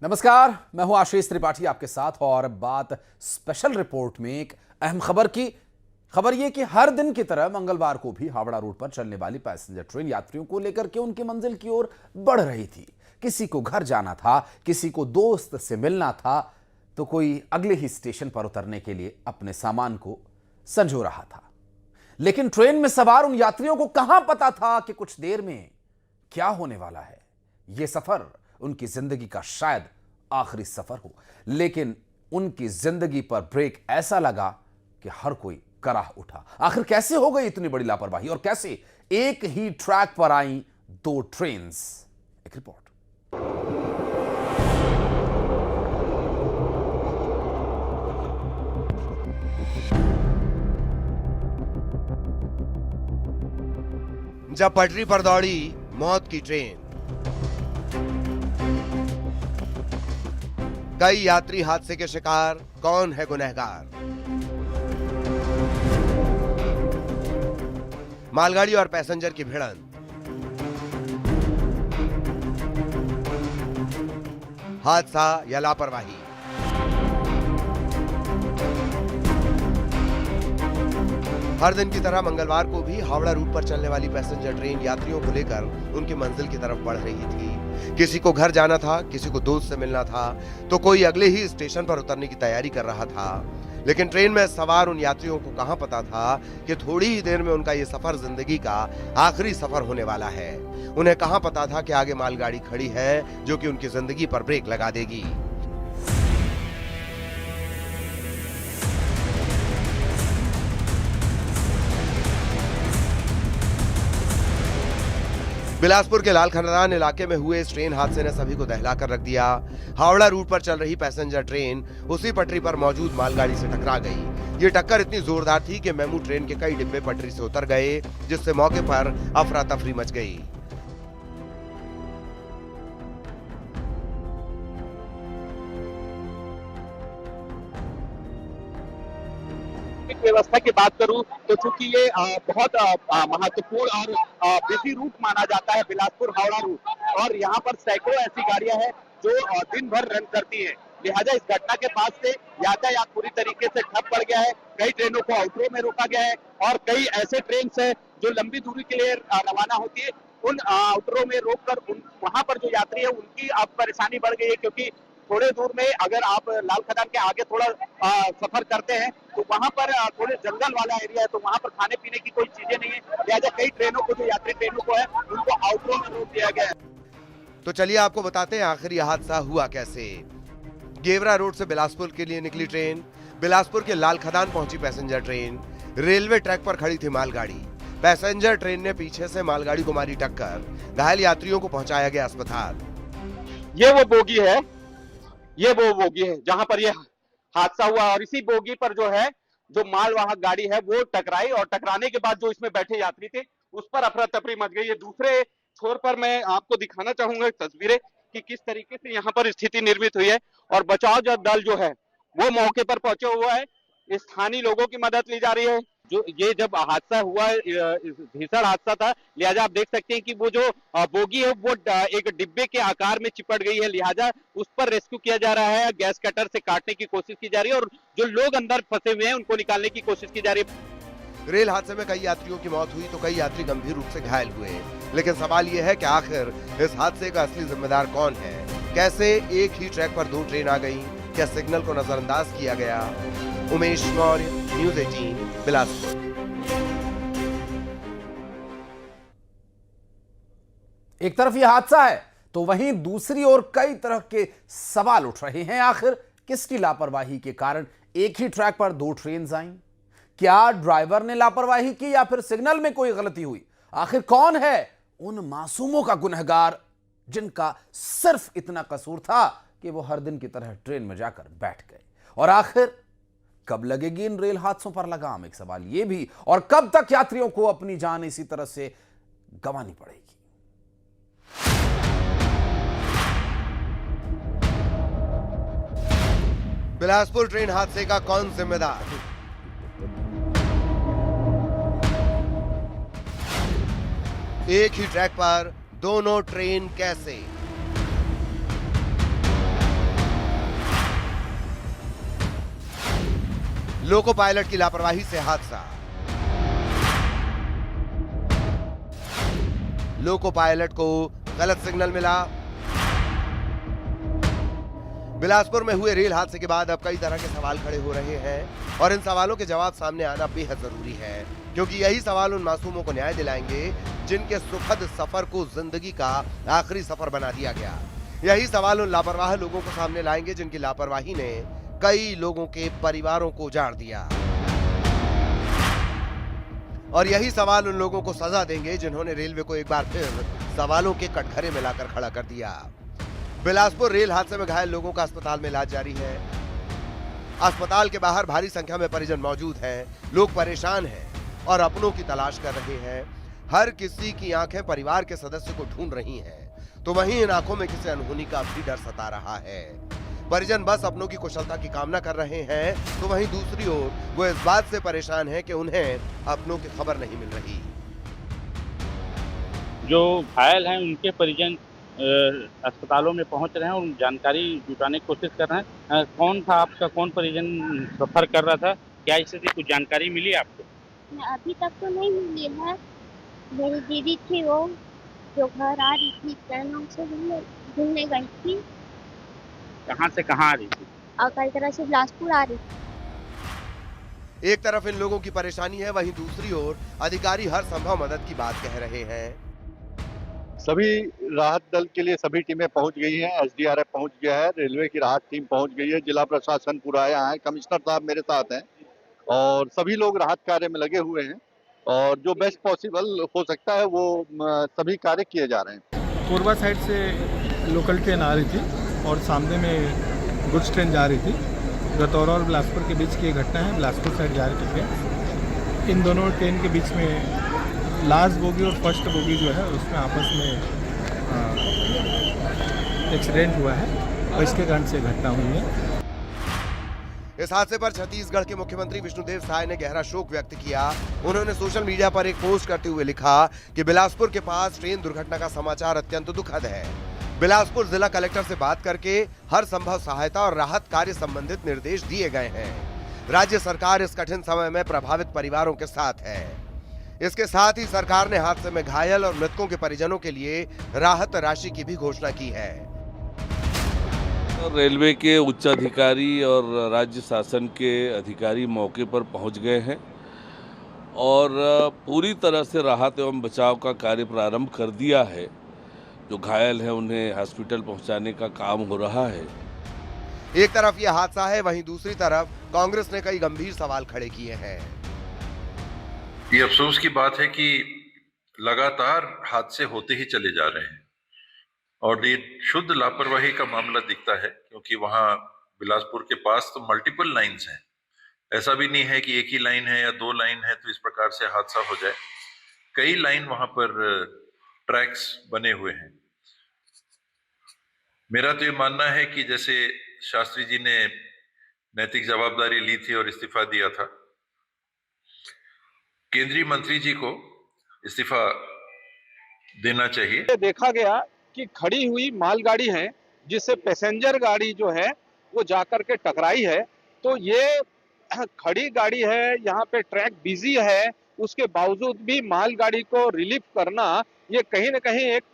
नमस्कार, मैं हूं आशीष त्रिपाठी आपके साथ और बात स्पेशल रिपोर्ट में एक अहम खबर की। खबर यह कि हर दिन की तरह मंगलवार को भी हावड़ा रूट पर चलने वाली पैसेंजर ट्रेन यात्रियों को लेकर के उनकी मंजिल की ओर बढ़ रही थी। किसी को घर जाना था, किसी को दोस्त से मिलना था, तो कोई अगले ही स्टेशन पर उतरने के लिए अपने सामान को संजो रहा था। लेकिन ट्रेन में सवार उन यात्रियों को कहां पता था कि कुछ देर में क्या होने वाला है। यह सफर उनकी जिंदगी का शायद आखिरी सफर हो, लेकिन उनकी जिंदगी पर ब्रेक ऐसा लगा कि हर कोई कराह उठा। आखिर कैसे हो गई इतनी बड़ी लापरवाही और कैसे एक ही ट्रैक पर आई दो ट्रेन्स? एक रिपोर्ट। जब पटरी पर दौड़ी मौत की ट्रेन, कई यात्री हादसे के शिकार, कौन है गुनहगार? मालगाड़ी और पैसेंजर की भिड़ंत, हादसा या लापरवाही? हर दिन की तरह मंगलवार को भी हावड़ा रूट पर चलने वाली पैसेंजर ट्रेन यात्रियों को लेकर उनकी मंजिल की तरफ बढ़ रही थी। किसी को घर जाना था, किसी को दोस्त से मिलना था, तो कोई अगले ही स्टेशन पर उतरने की तैयारी कर रहा था। लेकिन ट्रेन में सवार उन यात्रियों को कहां पता था कि थोड़ी ही देर में उनका ये सफर जिंदगी का आखिरी सफर होने वाला है। उन्हें कहां पता था कि आगे मालगाड़ी खड़ी है जो कि उनकी जिंदगी पर ब्रेक लगा देगी। बिलासपुर के लाल खदान इलाके में हुए इस ट्रेन हादसे ने सभी को दहला कर रख दिया। हावड़ा रूट पर चल रही पैसेंजर ट्रेन उसी पटरी पर मौजूद मालगाड़ी से टकरा गई। ये टक्कर इतनी जोरदार थी कि मेमू ट्रेन के कई डिब्बे पटरी से उतर गए, जिससे मौके पर अफरा तफरी मच गई। व्यवस्था की बात करूं तो चूंकि ये बहुत महत्वपूर्ण और बिजी रूट माना जाता है बिलासपुर हावड़ा रूट, और यहाँ पर सैकड़ों ऐसी गाड़ियां हैं जो दिन भर रन करती हैं। लिहाजा इस घटना के बाद से यातायात पूरी तरीके से ठप पड़ गया है। कई ट्रेनों को आउटरो में रोका गया है और कई ऐसे ट्रेन है जो लंबी दूरी के लिए रवाना होती है, उन आउटरो में रोककर वहां पर जो यात्री है उनकी अब परेशानी बढ़ गई है, क्योंकि थोड़े दूर में अगर आप लाल खदान के आगे थोड़ा सफर करते हैं तो वहां पर थोड़े जंगल वाला एरिया है, तो वहां पर खाने पीने की कोई चीजें नहीं है। लिहाजा कई ट्रेनों को, जो यात्री ट्रेनों को है, उनको आउटरो में रोक दिया गया है। तो चलिए आपको बताते हैं आखिर यह हादसा हुआ कैसे। गेवरा रोड से बिलासपुर के लिए निकली ट्रेन, बिलासपुर के लाल खदान पहुंची पैसेंजर ट्रेन। रेलवे ट्रैक पर खड़ी थी मालगाड़ी। पैसेंजर ट्रेन ने पीछे से मालगाड़ी को मारी टक्कर, घायल यात्रियों को पहुंचाया गया अस्पताल। ये वो बोगी है, ये वो बोगी है जहां पर यह हादसा हुआ, और इसी बोगी पर जो है जो मालवाहक गाड़ी है वो टकराई, और टकराने के बाद जो इसमें बैठे यात्री थे उस पर अफरा तफरी मच गई है। दूसरे छोर पर मैं आपको दिखाना चाहूंगा तस्वीरें कि किस तरीके से यहाँ पर स्थिति निर्मित हुई है, और बचाव दल जो है वो मौके पर पहुंचे हुआ है। स्थानीय लोगों की मदद ली जा रही है। जो ये जब हादसा हुआ, भीषण हादसा था, लिहाजा आप देख सकते हैं कि वो जो बोगी है वो एक डिब्बे के आकार में चिपट गई है। लिहाजा उस पर रेस्क्यू किया जा रहा है, गैस कटर से काटने की कोशिश की जा रही है, और जो लोग अंदर फंसे हुए हैं उनको निकालने की कोशिश की जा रही है। रेल हादसे में कई यात्रियों की मौत हुई तो कई यात्री गंभीर रूप से घायल हुए। लेकिन सवाल यह है कि आखिर इस हादसे का असली जिम्मेदार कौन है? कैसे एक ही ट्रैक पर दो ट्रेन आ गई? क्या सिग्नल को नजरअंदाज किया गया? उमेश मौर्य, न्यूज़ 18, बिलासपुर। एक तरफ यह हादसा है तो वहीं दूसरी ओर कई तरह के सवाल उठ रहे हैं। आखिर किसकी लापरवाही के कारण एक ही ट्रैक पर दो ट्रेन आईं? क्या ड्राइवर ने लापरवाही की या फिर सिग्नल में कोई गलती हुई? आखिर कौन है उन मासूमों का गुनहगार जिनका सिर्फ इतना कसूर था कि वो हर दिन की तरह ट्रेन में जाकर बैठ गए? और आखिर कब लगेगी इन रेल हादसों पर लगाम? एक सवाल यह भी, और कब तक यात्रियों को अपनी जान इसी तरह से गंवानी पड़ेगी? बिलासपुर ट्रेन हादसे का कौन जिम्मेदार? एक ही ट्रैक पर दोनों ट्रेन कैसे? लोको पायलट की लापरवाही से हादसा। लोको पायलट को गलत सिग्नल मिला। बिलासपुर में हुए रेल हादसे के बाद अब कई तरह के सवाल खड़े हो रहे हैं और इन सवालों के जवाब सामने आना बेहद जरूरी है, क्योंकि यही सवाल उन मासूमों को न्याय दिलाएंगे जिनके सुखद सफर को जिंदगी का आखिरी सफर बना दिया गया। यही सवाल उन लापरवाह लोगों को सामने लाएंगे जिनकी लापरवाही ने कई लोगों के परिवारों को उजाड़ दिया। और यही सवाल उन लोगों को सजा देंगे जिन्होंने रेलवे को एक बार फिर सवालों के कटघरे में लाकर खड़ा कर दिया। बिलासपुर रेल हादसे में घायल लोगों का अस्पताल में इलाज जारी है। अस्पताल के बाहर भारी संख्या में परिजन मौजूद हैं। लोग परेशान हैं और अपनों की तलाश कर रहे हैं। हर किसी की आंखें परिवार के सदस्य को ढूंढ रही हैं, तो वहीं इन आंखों में किसी अनहोनी का भी डर सता रहा है। परिजन बस अपनों की कुशलता की कामना कर रहे हैं, तो वहीं दूसरी ओर वो इस बात से परेशान है कि उन्हें अपनों की खबर नहीं मिल रही। जो घायल हैं उनके परिजन अस्पतालों में पहुंच रहे हैं और जानकारी जुटाने की कोशिश कर रहे हैं। कौन था आपका, कौन परिजन सफर कर रहा था, क्या स्थिति, कुछ जानकारी मिली आपको? अभी तक तो नहीं मिली है। मेरी दीदी थी, वो जो घर आ रही थी ट्रेनों से घूमने गई थी। कहाँ से कहाँ आ रही थी? और कई तरह से बिलासपुर आ रही थी। एक तरफ इन लोगों की परेशानी है, वहीं दूसरी ओर अधिकारी हर संभव मदद की बात कह रहे हैं। सभी राहत दल के लिए सभी टीमें पहुंच गई हैं। एसडीआरएफ पहुंच गया है, रेलवे की राहत टीम पहुंच गई है, जिला प्रशासन पूरा आया है, कमिश्नर साहब मेरे साथ हैं और सभी लोग राहत कार्य में लगे हुए हैं और जो बेस्ट पॉसिबल हो सकता है वो सभी कार्य किए जा रहे हैं। कोरबा साइड से लोकल ट्रेन आ रही थी और सामने में गुड्स ट्रेन जा रही थी। गतौरा और बिलासपुर के बीच की ये घटना है। बिलासपुर साइड जा रही थी ट्रेन। इन दोनों ट्रेन के बीच में लास्ट बोगी और फर्स्ट बोगी जो है उसमें आपस में एक्सीडेंट हुआ है और इसके कारण से घटना हुई है। इस हादसे पर छत्तीसगढ़ के मुख्यमंत्री विष्णुदेव साय ने गहरा शोक व्यक्त किया। उन्होंने सोशल मीडिया पर एक पोस्ट करते हुए लिखा कि बिलासपुर के पास ट्रेन दुर्घटना का समाचार अत्यंत दुखद है। बिलासपुर जिला कलेक्टर से बात करके हर संभव सहायता और राहत कार्य संबंधित निर्देश दिए गए हैं। राज्य सरकार इस कठिन समय में प्रभावित परिवारों के साथ है। इसके साथ ही सरकार ने हादसे में घायल और मृतकों के परिजनों के लिए राहत राशि की भी घोषणा की है। रेलवे के उच्च अधिकारी और राज्य शासन के अधिकारी मौके पर पहुंच गए हैं और पूरी तरह से राहत एवं बचाव का कार्य प्रारंभ कर दिया है। जो घायल हैं उन्हें हॉस्पिटल पहुंचाने का काम हो रहा है। एक तरफ यह हादसा है, वहीं दूसरी तरफ कांग्रेस ने कई गंभीर सवाल खड़े किए हैं। ये अफसोस की बात है कि लगातार हादसे होते ही चले जा रहे हैं और ये शुद्ध लापरवाही का मामला दिखता है, क्योंकि वहां बिलासपुर के पास तो मल्टीपल लाइंस हैं। ऐसा भी नहीं है कि एक ही लाइन है या दो लाइन है तो इस प्रकार से हादसा हो जाए। कई लाइन वहां पर ट्रैक्स बने हुए हैं। मेरा तो ये मानना है कि जैसे शास्त्री जी ने नैतिक जवाबदारी ली थी और इस्तीफा दिया था, केंद्रीय मंत्री जी को इस्तीफा देना चाहिए। देखा गया कि खड़ी हुई मालगाड़ी है जिससे पैसेंजर गाड़ी जो है वो जाकर के टकराई है। तो ये खड़ी गाड़ी है, यहाँ पे ट्रैक बिजी है, उसके बावजूद भी मालगाड़ी को रिलीफ करना ये कहीं ना कहीं एक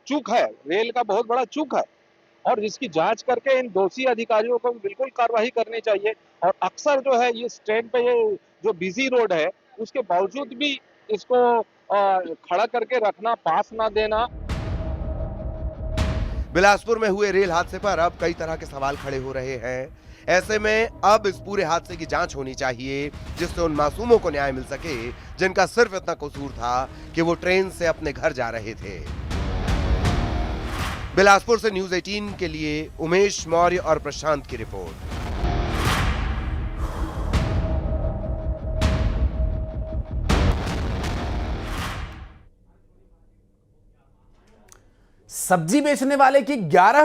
चूक है, रेल का बहुत बड़ा चूक है और जिसकी जांच करके इन दोषी अधिकारियों को बिल्कुल कार्रवाई करनी चाहिए। और अक्सर जो है इस ट्रेन पे ये जो बिजी रोड है उसके बावजूद भी इसको खड़ा करके रखना, पास ना देना। बिलासपुर में हुए रेल हादसे पर अब कई तरह के सवाल खड़े हो रहे हैं। ऐसे में अब इस पूरे हादसे की जांच होनी चाहिए, जिससे उन मासूमों को न्याय मिल सके जिनका सिर्फ इतना कसूर था कि वो ट्रेन से अपने घर जा रहे थे। बिलासपुर से न्यूज़ 18 के लिए उमेश मौर्य और प्रशांत की रिपोर्ट। सब्जी बेचने वाले की 11